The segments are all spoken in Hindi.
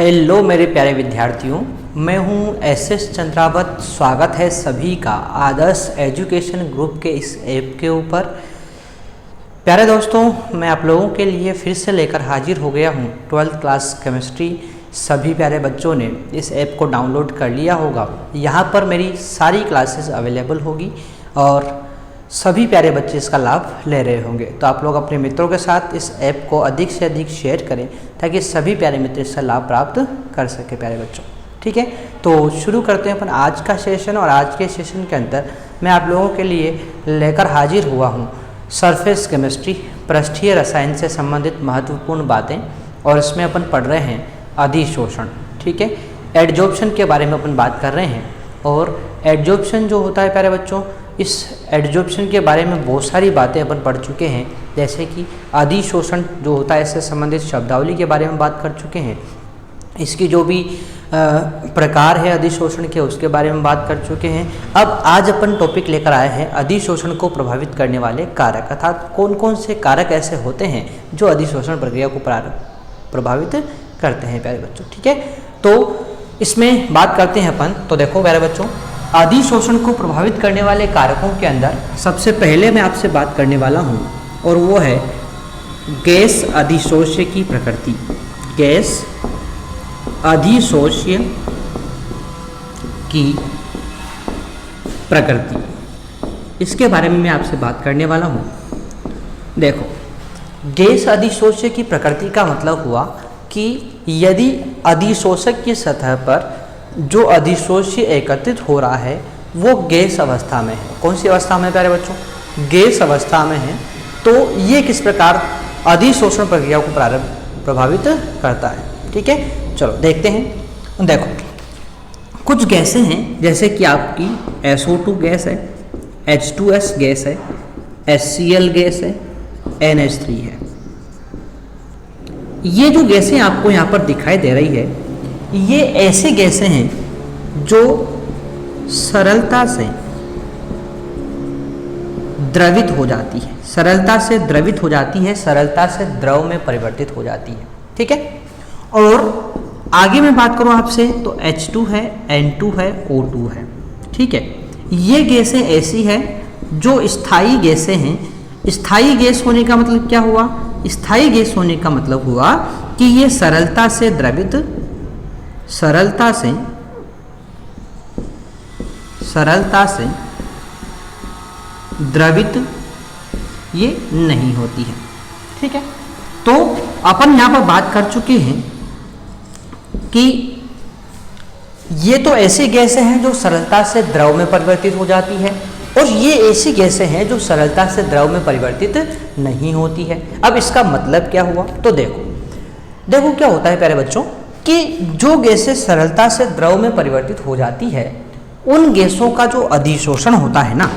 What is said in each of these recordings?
हेलो मेरे प्यारे विद्यार्थियों, मैं हूं एस चंद्रावत। स्वागत है सभी का आदर्श एजुकेशन ग्रुप के इस ऐप के ऊपर। प्यारे दोस्तों, मैं आप लोगों के लिए फिर से लेकर हाजिर हो गया हूं 12th क्लास केमिस्ट्री। सभी प्यारे बच्चों ने इस ऐप को डाउनलोड कर लिया होगा। यहां पर मेरी सारी क्लासेस अवेलेबल होगी और सभी प्यारे बच्चे इसका लाभ ले रहे होंगे। तो आप लोग अपने मित्रों के साथ इस ऐप को अधिक से अधिक शेयर करें ताकि सभी प्यारे मित्र इसका लाभ प्राप्त कर सके प्यारे बच्चों। ठीक है, तो शुरू करते हैं अपन आज का सेशन। और आज के सेशन के अंदर मैं आप लोगों के लिए लेकर हाजिर हुआ हूँ सरफेस केमिस्ट्री, पृष्ठीय रसायन से संबंधित महत्वपूर्ण बातें। और इसमें अपन पढ़ रहे हैं अधिशोषण। ठीक है, एडजॉर्प्शन के बारे में अपन बात कर रहे हैं। और एडजॉर्प्शन जो होता है प्यारे बच्चों, इस एडजॉर्प्शन के बारे में बहुत सारी बातें अपन पढ़ चुके हैं। जैसे कि अधिशोषण जो होता है इससे संबंधित शब्दावली के बारे में बात कर चुके हैं। इसकी जो भी प्रकार है अधिशोषण के उसके बारे में बात कर चुके हैं। अब आज अपन टॉपिक लेकर आए हैं अधिशोषण को प्रभावित करने वाले कारक, अर्थात कौन कौन से कारक ऐसे होते हैं जो अधिशोषण प्रक्रिया को प्रभावित करते हैं प्यारे बच्चों। ठीक है, तो इसमें बात करते हैं अपन। तो देखो प्यारे बच्चों, अधिशोषण को प्रभावित करने वाले कारकों के अंदर सबसे पहले मैं आपसे बात करने वाला हूं और वो है गैस अधिशोष्य की प्रकृति। गैस अधिशोष्य की प्रकृति, इसके बारे में मैं आपसे बात करने वाला हूं। देखो, गैस अधिशोष्य की प्रकृति का मतलब हुआ कि यदि अधिशोषक की सतह पर जो अधिशोष्य एकत्रित हो रहा है वो गैस अवस्था में है। कौन सी अवस्था में प्यारे बच्चों? गैस अवस्था में है। तो ये किस प्रकार अधिशोषण प्रक्रिया को प्रभावित करता है। ठीक है, चलो देखते हैं। देखो, कुछ गैसें हैं जैसे कि आपकी SO2 गैस है, H2S गैस है, HCl गैस है, NH3 है। ये जो गैसें आपको यहाँ पर दिखाई दे रही है, ये ऐसी गैसें हैं जो सरलता से द्रवित हो जाती है, सरलता से द्रवित हो जाती है, सरलता से द्रव में परिवर्तित हो जाती है। ठीक है, और आगे मैं बात करूं आपसे तो H2 है, N2 है, O2 है। ठीक है, ये गैसें ऐसी हैं जो स्थायी गैसें हैं। स्थायी गैस होने का मतलब क्या हुआ? स्थायी गैस होने का मतलब हुआ कि ये सरलता से द्रवित ये नहीं होती है। ठीक है, तो अपन यहाँ पर बात कर चुके हैं कि ये तो ऐसी गैसें हैं जो सरलता से द्रव में परिवर्तित हो जाती है और ये ऐसी गैसें हैं जो सरलता से द्रव में परिवर्तित नहीं होती है। अब इसका मतलब क्या हुआ? तो देखो क्या होता है प्यारे बच्चों कि जो गैसें सरलता से द्रव में परिवर्तित हो जाती है उन गैसों का जो अधिशोषण होता है ना,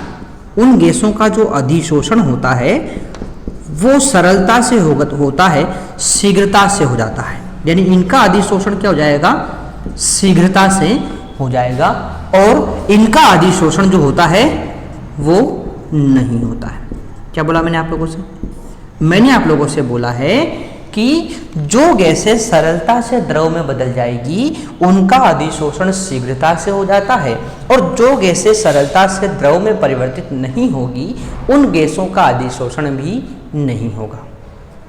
उन गैसों का जो अधिशोषण होता है वो सरलता से होता है, शीघ्रता से हो जाता है। यानी इनका अधिशोषण क्या हो जाएगा? शीघ्रता से हो जाएगा। और इनका अधिशोषण जो होता है वो नहीं होता है। क्या बोला मैंने आप लोगों से? मैंने आप लोगों से बोला है कि जो गैसें सरलता से द्रव में बदल जाएगी उनका अधिशोषण शीघ्रता से हो जाता है और जो गैसें सरलता से द्रव में परिवर्तित नहीं होगी उन गैसों का अधिशोषण भी नहीं होगा।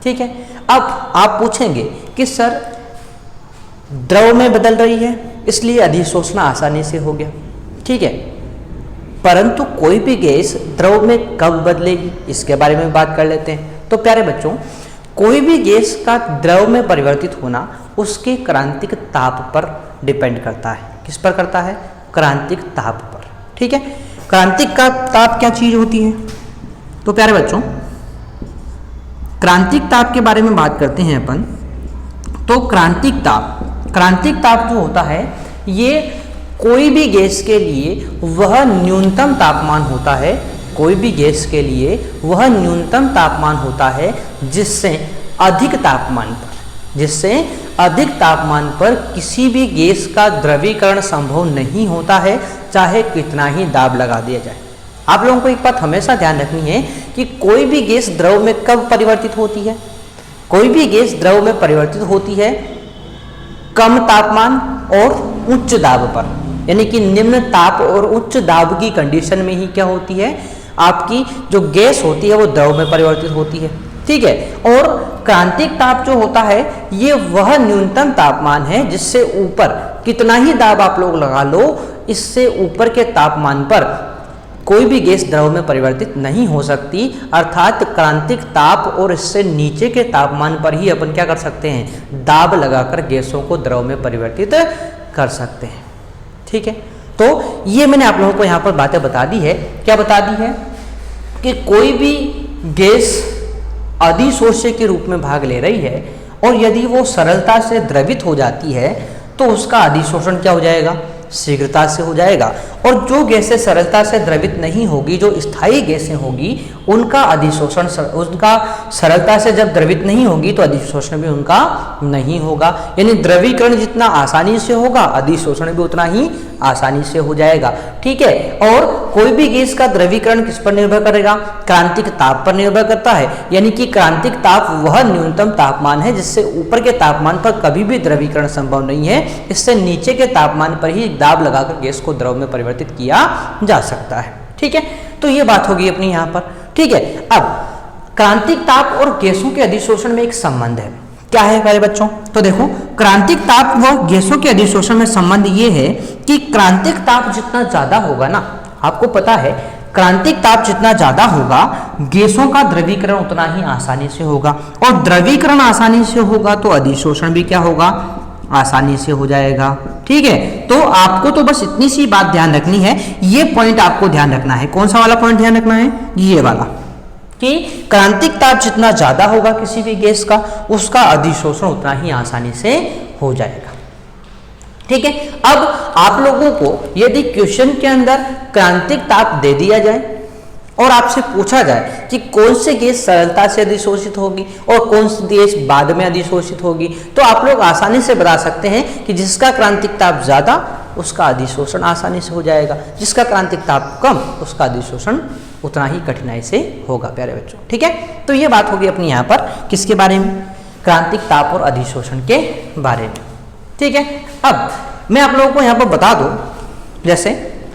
ठीक है, अब आप पूछेंगे कि सर द्रव में बदल रही है इसलिए अधिशोषण आसानी से हो गया। ठीक है, परंतु कोई भी गैस द्रव में कब बदलेगी इसके बारे में बात कर लेते हैं। तो प्यारे बच्चों, कोई भी गैस का द्रव में परिवर्तित होना उसके क्रांतिक ताप पर डिपेंड करता है। किस पर करता है? क्रांतिक ताप पर। ठीक है, क्रांतिक का ताप क्या चीज होती है? तो प्यारे बच्चों, क्रांतिक ताप के बारे में बात करते हैं अपन। तो क्रांतिक ताप जो होता है ये कोई भी गैस के लिए वह न्यूनतम तापमान होता है। कोई भी गैस के लिए वह न्यूनतम तापमान होता है जिससे अधिक तापमान पर किसी भी गैस का द्रवीकरण संभव नहीं होता है, चाहे कितना ही दाब लगा दिया जाए। आप लोगों को एक बात हमेशा ध्यान रखनी है कि कोई भी गैस द्रव में कब परिवर्तित होती है? कोई भी गैस द्रव में परिवर्तित होती है कम तापमान और उच्च दाब पर, यानी कि निम्न ताप और उच्च दाब की कंडीशन में ही क्या होती है, आपकी जो गैस होती है वो द्रव में परिवर्तित होती है। ठीक है, और क्रांतिक ताप जो होता है ये वह न्यूनतम तापमान है जिससे ऊपर कितना ही दाब आप लोग लगा लो, इससे ऊपर के तापमान पर कोई भी गैस द्रव में परिवर्तित नहीं हो सकती। अर्थात क्रांतिक ताप और इससे नीचे के तापमान पर ही अपन क्या कर सकते हैं, दाब लगाकर गैसों को द्रव में परिवर्तित कर सकते हैं। ठीक है, तो ये मैंने आप लोगों को यहाँ पर बातें बता दी है। क्या बता दी है कि कोई भी गैस अधिशोष्य के रूप में भाग ले रही है और यदि वो सरलता से द्रवित हो जाती है तो उसका अधिशोषण क्या हो जाएगा, शीघ्रता से हो जाएगा। और जो गैसें सरलता से द्रवित नहीं होगी, जो स्थायी गैसें होगी, उनका अधिशोषण, उनका सरलता से जब द्रवित नहीं होगी तो अधिशोषण भी उनका नहीं होगा। यानी द्रवीकरण जितना आसानी से होगा, अधिशोषण भी उतना ही आसानी से हो जाएगा। ठीक है, और कोई भी गैस का द्रवीकरण किस पर निर्भर करेगा, क्रांतिक ताप पर निर्भर करता है। यानी कि क्रांतिक ताप वह न्यूनतम तापमान है जिससे ऊपर के तापमान पर कभी भी द्रवीकरण संभव नहीं है, इससे नीचे के तापमान पर ही दाब लगाकर गैस को द्रव में परिवर्तित किया जा सकता है। ठीक है, तो ये बात होगी अपनी यहाँ पर। ठीक है, अब क्रांतिक ताप और गैसों के अधिशोषण में एक संबंध है। क्या है प्यारे बच्चों, तो देखो क्रांतिक ताप व गैसों के अधिशोषण में संबंध ये है कि क्रांतिक ताप जितना ज्यादा होगा ना, आपको पता है क्रांतिक ताप जितना ज्यादा होगा गैसों का द्रवीकरण उतना ही आसानी से होगा, और द्रवीकरण आसानी से होगा तो अधिशोषण भी क्या होगा, आसानी से हो जाएगा। ठीक है, तो आपको तो बस इतनी सी बात ध्यान रखनी है, ये पॉइंट आपको ध्यान रखना है। कौन सा वाला पॉइंट ध्यान रखना है, ये वाला, कि क्रांतिक ताप जितना ज्यादा होगा किसी भी गैस का, उसका अधिशोषण उतना ही आसानी से हो जाएगा। ठीक है, अब आप लोगों को यदि क्वेश्चन के अंदर क्रांतिक ताप दे दिया जाए और आपसे पूछा जाए कि कौन सी गैस सरलता से अधिशोषित होगी और कौन सी गैस बाद में अधिशोषित होगी, तो आप लोग आसानी से बता सकते हैं कि जिसका क्रांतिक ताप ज्यादा उसका अधिशोषण आसानी से हो जाएगा, जिसका क्रांतिक ताप कम उसका अधिशोषण उतना ही कठिनाई से होगा प्यारे बच्चों। ठीक है, तो ये बात होगी अपनी यहाँ पर किसके बारे में, क्रांतिक ताप और अधिशोषण के बारे में। ठीक है, अब मैं आप लोगों को यहाँ पर बता दूं, जैसे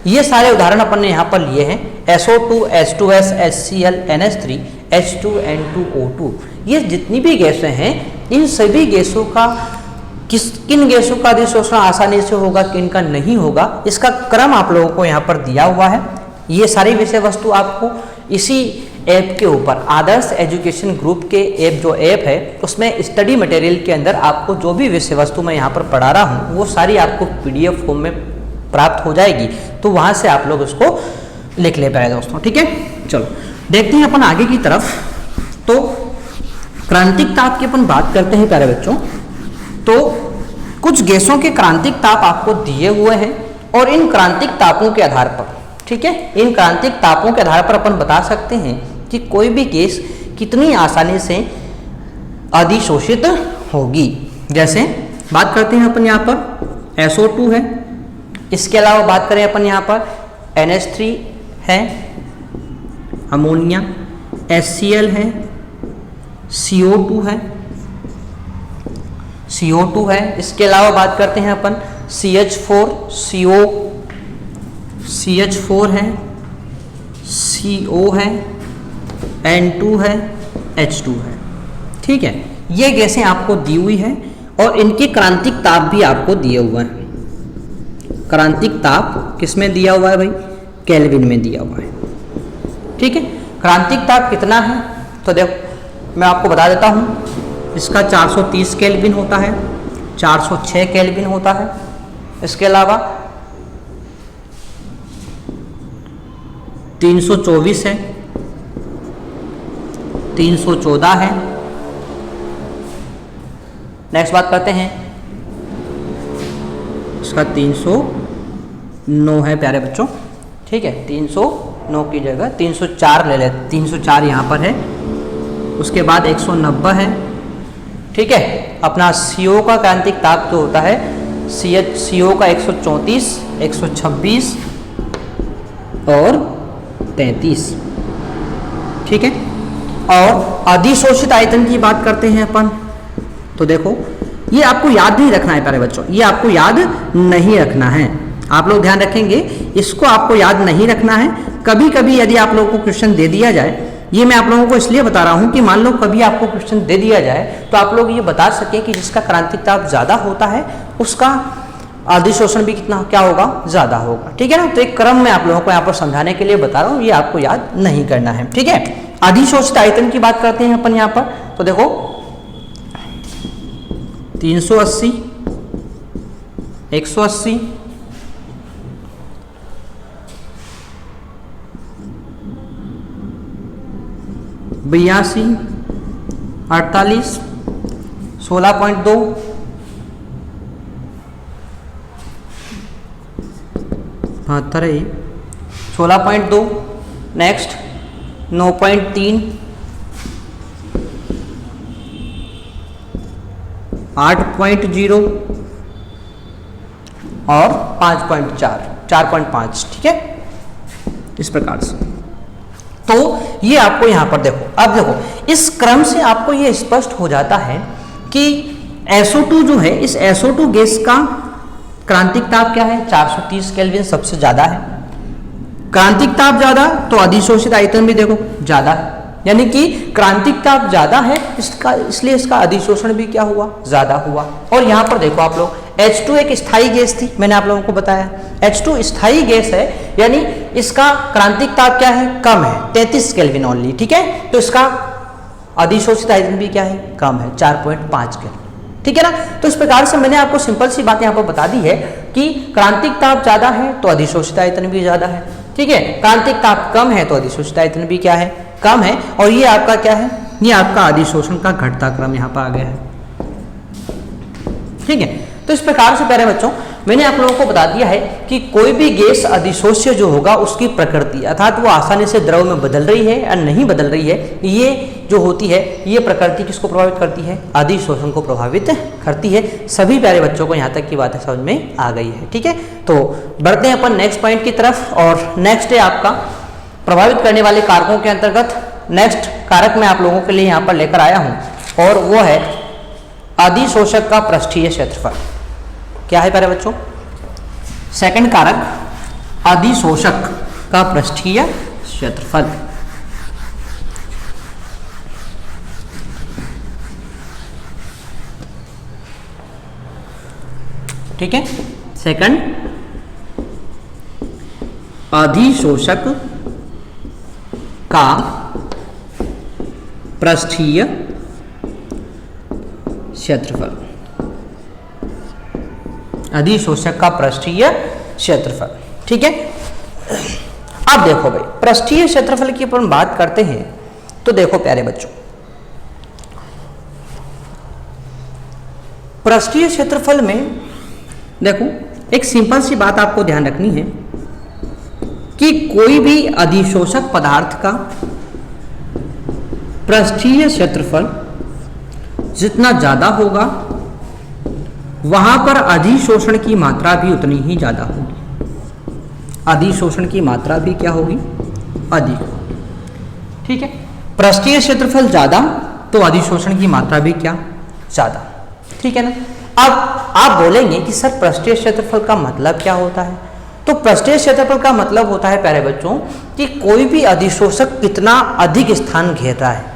ये सारे उदाहरण अपन ने यहाँ पर लिए हैं, SO2, H2S, HCl, NH3, H2N2O2, ये जितनी भी गैसें हैं इन सभी गैसों का किन गैसों का अधिशोषण आसानी से होगा, किन का नहीं होगा, इसका क्रम आप लोगों को यहाँ पर दिया हुआ है। ये सारी विषय वस्तु आपको इसी ऐप के ऊपर आदर्श एजुकेशन ग्रुप के ऐप जो ऐप है उसमें स्टडी मटेरियल के अंदर आपको जो भी विषय वस्तु मैं यहाँ पर पढ़ा रहा हूँ वो सारी आपको PDF फॉर्म में प्राप्त हो जाएगी, तो वहाँ से आप लोग उसको लिख ले पाएगा दोस्तों। ठीक है, चलो देखते हैं अपन आगे की तरफ। तो क्रांतिक ताप की अपन बात करते हैं प्यारे बच्चों, तो कुछ गैसों के क्रांतिक ताप आपको दिए हुए हैं और इन क्रांतिक तापों के आधार पर, ठीक है, इन क्रांतिक तापों के आधार पर अपन बता सकते हैं कि कोई भी गैस कितनी आसानी से अधिशोषित होगी। जैसे बात करते हैं अपन यहाँ पर SO2 है, इसके अलावा बात करें अपन यहाँ पर NH3 है, अमोनिया, HCl है, CO2 है, CO2 है, इसके अलावा बात करते हैं अपन CH4 है, CO है, N2 है, H2 है। ठीक है, ये गैसें आपको दी हुई है और इनके क्रांतिक ताप भी आपको दिए हुए हैं। क्रांतिक ताप किस में दिया हुआ है भाई, केल्विन में दिया हुआ है। ठीक है, क्रांतिक ताप कितना है तो देखो मैं आपको बता देता हूँ, इसका 430 केल्विन होता है, 406 केल्विन होता है, इसके अलावा 324 है, 314 है। नेक्स्ट बात करते हैं, इसका 309 है प्यारे बच्चों। ठीक है, 309 की जगह 304 ले लेते, 304 यहाँ पर है। उसके बाद 190 है। ठीक है, अपना CO का क्रांतिक ताप जो होता है CO का 134, 126 और 33। ठीक है, और अधिशोषित आयतन की बात करते हैं अपन, तो देखो ये आपको याद नहीं रखना है प्यारे बच्चों, ये आपको याद नहीं रखना है। आप लोग ध्यान रखेंगे, इसको आपको याद नहीं रखना है। कभी कभी यदि आप लोगों को क्वेश्चन दे दिया जाए, ये मैं आप लोगों को इसलिए बता रहा हूं कि मान लो कभी आपको क्वेश्चन दे दिया जाए तो आप लोग ये बता सके कि जिसका क्रांतिक ताप ज्यादा होता है उसका अधिशोषण भी कितना क्या होगा, ज्यादा होगा। ठीक है ना, तो एक क्रम में आप लोगों को यहाँ पर समझाने के लिए बता रहा हूँ, ये आपको याद नहीं करना है। ठीक है, अधिशोषित आयतन की बात करते हैं अपन यहाँ पर, तो देखो 380, 180, 82, 48, 16.2, 72, 16.2, नेक्स्ट 9.3, 8.0 और 5.4, 4.5। ठीक है, इस प्रकार से। तो ये आपको यहां पर देखो, अब देखो इस क्रम से आपको ये स्पष्ट हो जाता है कि SO2 जो है, इस SO2 गैस का क्रांतिक ताप क्या है, 430 केल्विन सबसे ज्यादा है। क्रांतिक ताप ज्यादा तो अधिशोषित आयतन भी देखो ज्यादा है, यानी कि क्रांतिक ताप ज्यादा है इसका, इसलिए इसका अधिशोषण भी क्या हुआ, ज्यादा हुआ। और यहाँ पर देखो आप लोग, H2 एक स्थायी गैस थी, मैंने आप लोगों को बताया H2 स्थायी गैस है, यानी इसका क्रांतिक ताप क्या है, कम है, 33 केल्विन ओनली। ठीक है, तो इसका अधिशोषित आयतन भी क्या है, कम है, 4.5 केल्विन। ठीक है ना, तो इस प्रकार से मैंने आपको सिंपल सी बात यहाँ पर बता दी है कि क्रांतिक ताप ज्यादा है तो अधिशोषित आयतन भी ज्यादा है। ठीक है, क्रांतिक ताप कम है तो अधिशोषित आयतन भी क्या है, कम है। और ये आपका क्या है, ये आपका अधिशोषण का घटता क्रम यहाँ पर आ गया है। ठीक है, तो इस प्रकार से प्यारे बच्चों मैंने आप लोगों को बता दिया है कि कोई भी गैस अधिशोष्य जो होगा उसकी प्रकृति, अर्थात वो आसानी से द्रव में बदल रही है या नहीं बदल रही है, ये जो होती है ये प्रकृति किसको प्रभावित करती है, अधिशोषण को प्रभावित करती है। सभी प्यारे बच्चों को यहाँ तक की बातें समझ में आ गई है। ठीक है, तो बढ़ते हैं अपन नेक्स्ट पॉइंट की तरफ, और नेक्स्ट है आपका प्रभावित करने वाले कारकों के अंतर्गत नेक्स्ट कारक मैं आप लोगों के लिए यहाँ पर लेकर आया हूँ, और वो है अधिशोषक का पृष्ठीय क्षेत्रफल। क्या है प्यारे बच्चों, सेकंड कारक अधिशोषक का पृष्ठीय क्षेत्रफल। ठीक है, सेकंड अधिशोषक का पृष्ठीय क्षेत्रफल। अधिशोषक का पृष्ठीय क्षेत्रफल। ठीक है, अब देखो भाई पृष्ठीय क्षेत्रफल की अपन बात करते हैं तो देखो प्यारे बच्चों, पृष्ठीय क्षेत्रफल में देखो एक सिंपल सी बात आपको ध्यान रखनी है कि कोई भी अधिशोषक पदार्थ का पृष्ठीय क्षेत्रफल जितना ज्यादा होगा वहां पर अधिशोषण की मात्रा भी उतनी ही ज्यादा होगी। अधिशोषण की मात्रा भी क्या होगी, अधिक होगी। ठीक है, पृष्ठीय क्षेत्रफल ज्यादा तो अधिशोषण की मात्रा भी क्या, ज्यादा। ठीक है ना, अब आप बोलेंगे कि सर पृष्ठीय क्षेत्रफल का मतलब क्या होता है, तो पृष्ठीय क्षेत्रफल का मतलब होता है प्यारे बच्चों कि कोई भी अधिशोषक कितना अधिक स्थान घेर रहा है,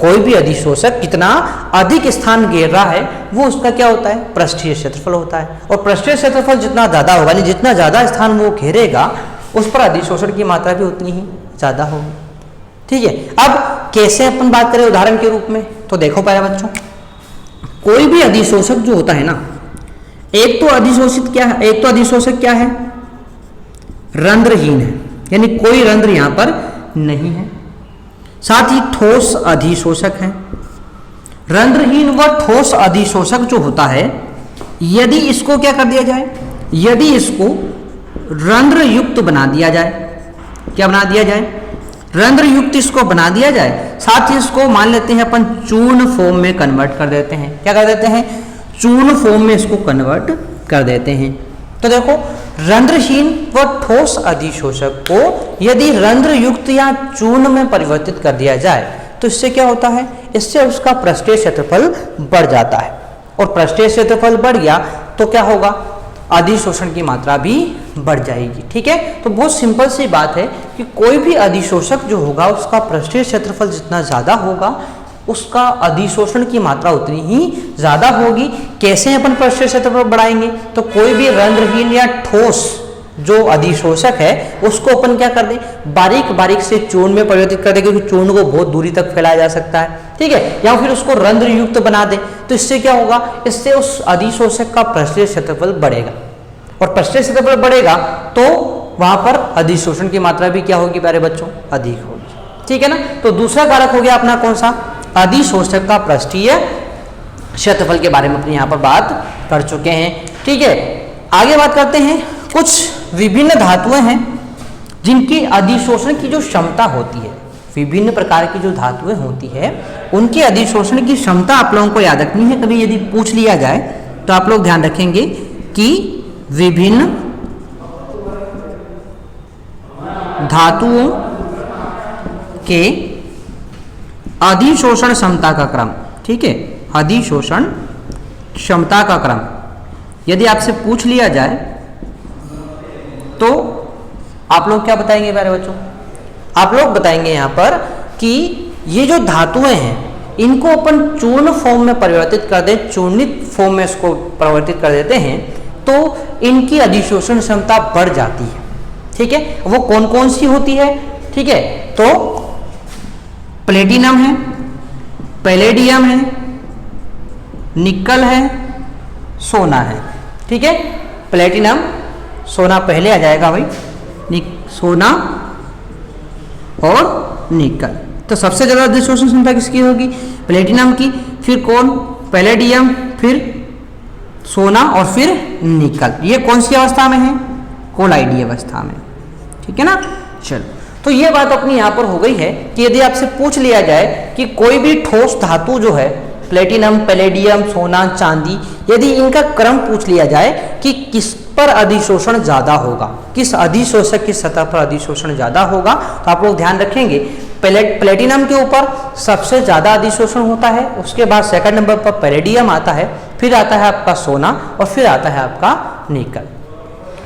कोई भी अधिशोषक कितना अधिक स्थान घेर रहा है वो उसका क्या होता है, पृष्ठीय क्षेत्रफल होता है। और पृष्ठीय क्षेत्रफल जितना ज्यादा होगा, यानी जितना ज्यादा स्थान वो घेरेगा उस पर अधिशोषण की मात्रा भी उतनी ही ज्यादा होगी। ठीक है, अब कैसे अपन बात करें उदाहरण के रूप में, तो देखो प्यारे बच्चों कोई भी अधिशोषक जो होता है ना, एक तो अधिशोषित क्या है, एक तो अधिशोषक क्या है, रंध्रहीन है, यानी कोई रंध्र यहां पर नहीं है। साथ ही ठोस अधिशोषक है। रंध्रहीन व ठोस अधिशोषक जो होता है, यदि इसको क्या कर दिया जाए, यदि इसको रंध्र युक्त बना दिया जाए, क्या बना दिया जाए, रंध्र युक्त इसको बना दिया जाए, साथ ही इसको मान लेते हैं अपन चूर्ण फॉर्म में कन्वर्ट कर देते हैं। क्या कर देते हैं, चूर्ण फॉर्म में इसको कन्वर्ट कर देते हैं। तो देखो रंध्रहीन व ठोस अधिशोषक को यदि रंध्र युक्त या चूर्ण में परिवर्तित कर दिया जाए तो इससे क्या होता है, इससे उसका पृष्ठीय क्षेत्रफल बढ़ जाता है। और पृष्ठीय क्षेत्रफल बढ़ गया तो क्या होगा, अधिशोषण की मात्रा भी बढ़ जाएगी। ठीक है, तो बहुत सिंपल सी बात है कि कोई भी अधिशोषक जो होगा उसका पृष्ठीय क्षेत्रफल जितना ज़्यादा होगा उसका अधिशोषण की मात्रा उतनी ही ज़्यादा होगी। कैसे अपन पृष्ठीय क्षेत्रफल बढ़ाएंगे, तो कोई भी रंध्रहीन या ठोस जो अधिशोषक है उसको अपन क्या कर दें, बारीक बारीक से चूर्ण में परिवर्तित कर दें, क्योंकि चूर्ण को बहुत दूरी तक फैलाया जा सकता है। ठीक है, या फिर उसको रंध्र युक्त बना दें, तो इससे क्या होगा, इससे उस अधिशोषक का पृष्ठीय क्षेत्रफल बढ़ेगा, और पृष्ठीय क्षेत्रफल बढ़ेगा तो वहां पर अधिशोषण की मात्रा भी क्या होगी प्यारे बच्चों, अधिक होगी। ठीक है ना, तो दूसरा कारक हो गया अपना कौन सा, अधिशोषक का पृष्ठीय क्षेत्रफल के बारे में अपने यहाँ पर बात कर चुके हैं। ठीक है, आगे बात करते हैं, कुछ विभिन्न धातुएं हैं जिनकी अधिशोषण की जो क्षमता होती है, विभिन्न प्रकार की जो धातुएं होती है उनकी अधिशोषण की क्षमता आप लोगों को याद रखनी है। कभी यदि पूछ लिया जाए तो आप लोग ध्यान रखेंगे कि विभिन्न धातुओं के अधिशोषण क्षमता का क्रम। ठीक है, अधिशोषण क्षमता का क्रम यदि आपसे पूछ लिया जाए तो आप लोग क्या बताएंगे प्यारे बच्चों, आप लोग बताएंगे यहाँ पर कि ये जो धातुएं हैं इनको अपन चूर्ण फॉर्म में परिवर्तित कर दें, चूर्णित फॉर्म में इसको परिवर्तित कर देते हैं तो इनकी अधिशोषण क्षमता बढ़ जाती है। ठीक है, वो कौन कौन सी होती है, ठीक है, तो प्लेटिनम है, पैलेडियम है, निकल है, सोना है। ठीक है, प्लेटिनम सोना पहले आ जाएगा भाई, सोना और निकल। तो सबसे ज़्यादा अधिशोषण क्षमता किसकी होगी, प्लेटिनम की, फिर कौन, पैलेडियम, फिर सोना और फिर निकल। ये कौन सी अवस्था में है, कोलाइडी अवस्था में। ठीक है ना, चलो, तो ये बात अपनी यहाँ पर हो गई है कि यदि आपसे पूछ लिया जाए कि कोई भी ठोस धातु जो है, प्लेटिनम, पैलेडियम, सोना, चांदी, यदि इनका क्रम पूछ लिया जाए कि किस पर अधिशोषण ज़्यादा होगा, किस अधिशोषक की सतह पर अधिशोषण ज़्यादा होगा, तो आप लोग ध्यान रखेंगे प्लेटिनम के ऊपर सबसे ज़्यादा अधिशोषण होता है, उसके बाद सेकंड नंबर पर पैलेडियम आता है, फिर आता है आपका सोना और फिर आता है आपका निकल।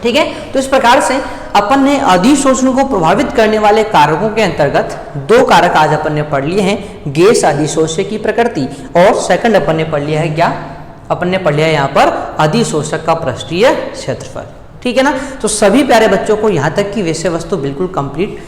ठीक है, तो इस प्रकार से अपन ने अधिशोषण को प्रभावित करने वाले कारकों के अंतर्गत दो कारक आज अपन ने पढ़ लिए हैं, गैस अधिशोष्य की प्रकृति, और सेकंड अपन ने पढ़ लिया है क्या, अपन ने पढ़ लिया है यहाँ पर अधिशोषक का पृष्ठीय क्षेत्रफल। ठीक है ना, तो सभी प्यारे बच्चों को यहाँ तक की विषय वस्तु बिल्कुल कंप्लीट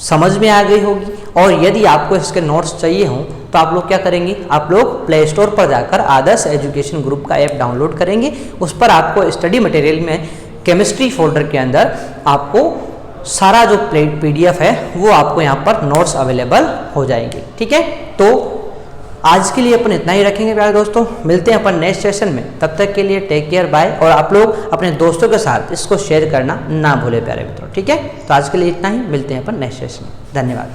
समझ में आ गई होगी। और यदि आपको इसके नोट्स चाहिए हों तो आप लोग क्या करेंगे, आप लोग प्ले स्टोर पर जाकर आदर्श एजुकेशन ग्रुप का ऐप डाउनलोड करेंगे, उस पर आपको स्टडी मटेरियल में केमिस्ट्री फोल्डर के अंदर आपको सारा जो PDF है वो आपको यहाँ पर नोट्स अवेलेबल हो जाएंगे। ठीक है, तो आज के लिए अपन इतना ही रखेंगे प्यारे दोस्तों, मिलते हैं अपन नेक्स्ट सेशन में, तब तक के लिए टेक केयर, बाय। और आप लोग अपने दोस्तों के साथ इसको शेयर करना ना भूले प्यारे मित्रों। ठीक है, तो आज के लिए इतना ही, मिलते हैं अपन नेक्स्ट सेशन में, धन्यवाद।